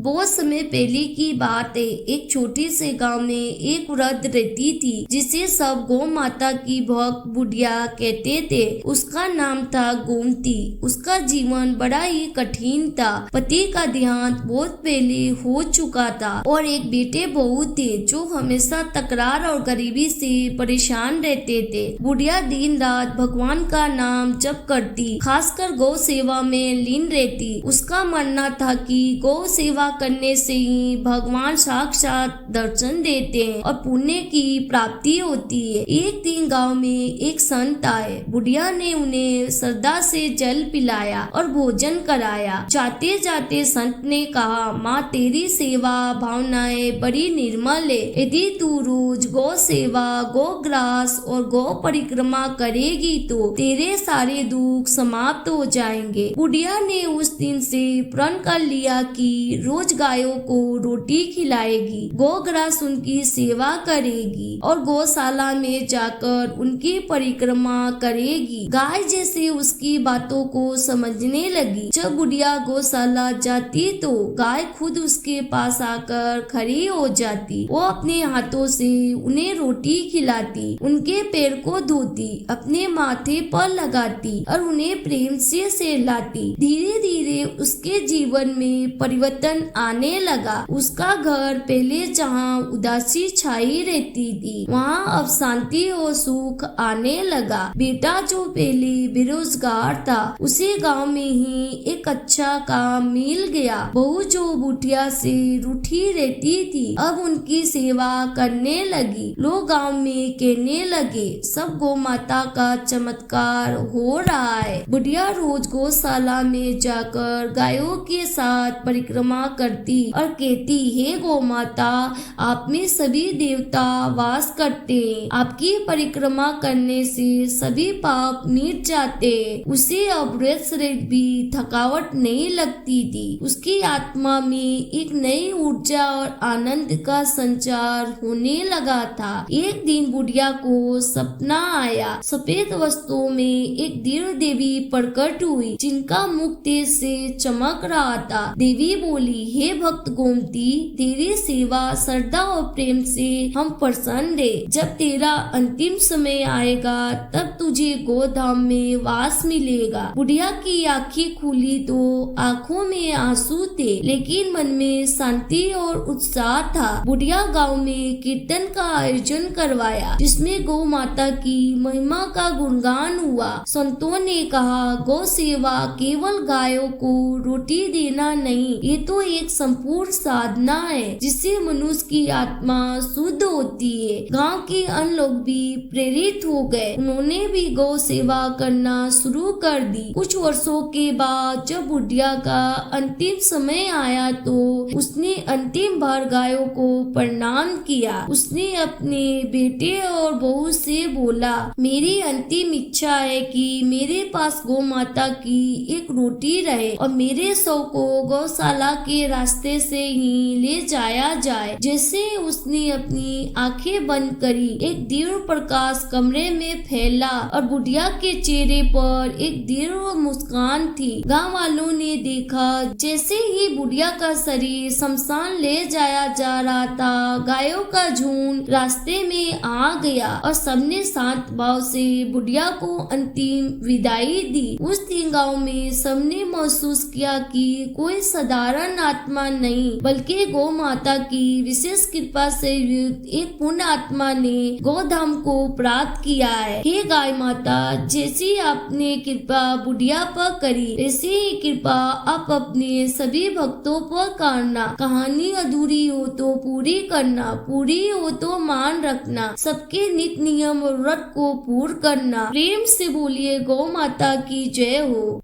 बहुत समय पहले की बात है। एक छोटे से गांव में एक वृद्ध रहती थी जिसे सब गौ माता की भक्त बुढ़िया कहते थे। उसका नाम था गोमती। उसका जीवन बड़ा ही कठिन था। पति का देहांत बहुत पहले हो चुका था और एक बेटे बहू थे जो हमेशा तकरार और गरीबी से परेशान रहते थे। बुढ़िया दिन रात भगवान का नाम जप करती, खासकर गौ सेवा में लीन रहती। उसका मानना था कि गौ सेवा करने से ही भगवान साक्षात दर्शन देते हैं और पुण्य की प्राप्ति होती है। एक दिन गांव में एक संत आए। बुढ़िया ने उन्हें श्रद्धा से जल पिलाया और भोजन कराया। जाते जाते संत ने कहा, माँ तेरी सेवा भावनाएं बड़ी निर्मल है। यदि तू रोज गौ सेवा, गौ ग्रास और गौ परिक्रमा करेगी तो तेरे सारे दुख समाप्त हो जाएंगे। बुढ़िया ने उस दिन से प्रण कर लिया कि रोज गायों को रोटी खिलाएगी, गौ ग्रास उनकी सेवा करेगी और गौशाला में जाकर उनकी परिक्रमा करेगी। गाय जैसे उसकी बातों को समझने लगी। जब बुढ़िया गौशाला जाती तो गाय खुद उसके पास आकर खड़ी हो जाती। वो अपने हाथों से उन्हें रोटी खिलाती, उनके पैर को धोती, अपने माथे पर लगाती और उन्हें प्रेम से सहलाती। धीरे धीरे उसके जीवन में परिवर्तन आने लगा। उसका घर पहले जहाँ उदासी छाई रहती थी वहाँ अब शांति और सुख आने लगा। बेटा जो पहले बेरोजगार था उसे गांव में ही एक अच्छा काम मिल गया। बहू जो बुढ़िया से रूठी रहती थी अब उनकी सेवा करने लगी। लोग गांव में कहने लगे, सब गौ माता का चमत्कार हो रहा है। बुढ़िया रोज गौशाला में जाकर गायों के साथ परिक्रमा करती और कहती, हे गौ माता, आप में सभी देवता वास करते हैं। आपकी परिक्रमा करने से सभी पाप मिट जाते हैं। उसे अब व्रत शरीर भी थकावट नहीं लगती थी। उसकी आत्मा में एक नई ऊर्जा और आनंद का संचार होने लगा था। एक दिन बुढ़िया को सपना आया। सफेद वस्त्रों में एक दिव्य देवी प्रकट हुई जिनका मुख तेज से चमक रहा था। देवी बोली, हे भक्त गोमती, तेरी सेवा श्रद्धा और प्रेम से हम प्रसन्न है। जब तेरा अंतिम समय आएगा तब तुझे गोधाम में वास मिलेगा। बुढ़िया की आंखें खुली तो आंखों में आंसू थे लेकिन मन में शांति और उत्साह था। बुढ़िया गांव में कीर्तन का आयोजन करवाया जिसमें गौ माता की महिमा का गुणगान हुआ। संतों ने कहा, गौ सेवा केवल गायों को रोटी देना नहीं, ये तो एक संपूर्ण साधना है जिससे मनुष्य की आत्मा शुद्ध होती है। गांव के अन्य लोग भी प्रेरित हो गए। उन्होंने भी गौ सेवा करना शुरू कर दी। कुछ वर्षों के बाद जब बुढ़िया का अंतिम समय आया तो उसने अंतिम बार गायों को प्रणाम किया। उसने अपने बेटे और बहू से बोला, मेरी अंतिम इच्छा है कि मेरे पास गौ माता की एक रोटी रहे और मेरे शव को गौशाला के रास्ते से ही ले जाया जाए। जैसे उसने अपनी आंखें बंद करी, एक दिव्य प्रकाश कमरे में फैला और बुढ़िया के चेहरे पर एक दिव्य मुस्कान थी। गांव वालों ने देखा जैसे ही बुढ़िया का शरीर शमशान ले जाया जा रहा था, गायों का झुंड रास्ते में आ गया और सबने शांत भाव से बुढ़िया को अंतिम विदाई दी। उस दिन गांव में सबने महसूस किया कि कोई साधारण आत्मा नहीं बल्कि गौ माता की विशेष कृपा से युक्त एक पुण्य आत्मा ने गोधाम को प्राप्त किया है। हे गाय माता, जैसी आपने कृपा बुढ़िया पर करी वैसी ही कृपा आप अपने सभी भक्तों पर करना। कहानी अधूरी हो तो पूरी करना, पूरी हो तो मान रखना, सबके नित्य नियम और व्रत को पूर्ण करना। प्रेम से बोलिए गौ माता की जय हो।